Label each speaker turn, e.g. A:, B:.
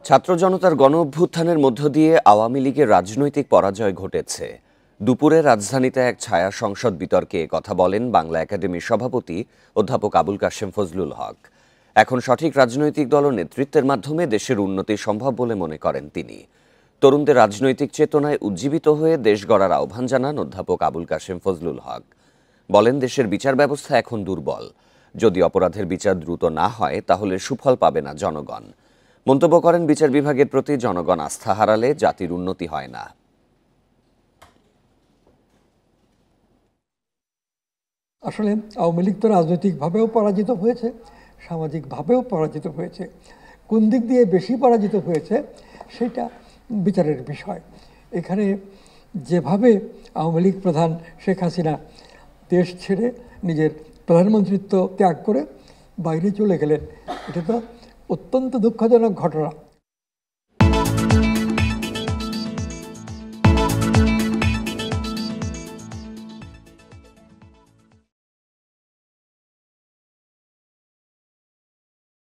A: ছাত্র জনতার গণ অভ্যুত্থানের মধ্য দিয়ে আওয়ামী লীগের রাজনৈতিক পরাজয় ঘটেছে। দুপুরে রাজধানীতে এক ছায়া সংসদ বিতর্কে কথা বলেন বাংলা একাডেমির সভাপতি অধ্যাপক আবুল কাশেম ফজলুল হক। এখন সঠিক রাজনৈতিক দল ও নেতৃত্বের মাধ্যমে দেশের উন্নতি সম্ভব বলে মনে করেন তিনি। তরুণদের রাজনৈতিক চেতনায় উজ্জীবিত হয়ে দেশ গড়ার আহ্বান জানান অধ্যাপক আবুল কাশেম ফজলুল হক। বলেন, দেশের বিচার ব্যবস্থা এখন দুর্বল। যদি অপরাধের বিচার দ্রুত না হয় তাহলে সুফল পাবে না জনগণ। মন্তব্য করেন, বিচার বিভাগের প্রতি জনগণ আস্থা হারালে জাতির উন্নতি হয় না।
B: আসলে আওয়ামী লীগ তো রাজনৈতিকভাবেও পরাজিত হয়েছে, সামাজিকভাবেও পরাজিত হয়েছে। কোন দিক দিয়ে বেশি পরাজিত হয়েছে সেটা বিচারের বিষয়। এখানে যেভাবে আওয়ামী লীগ প্রধান শেখ হাসিনা দেশ ছেড়ে নিজের প্রধানমন্ত্রিত্ব ত্যাগ করে বাইরে চলে গেলেন, এটা তো অত্যন্ত দুঃখজনক ঘটনা।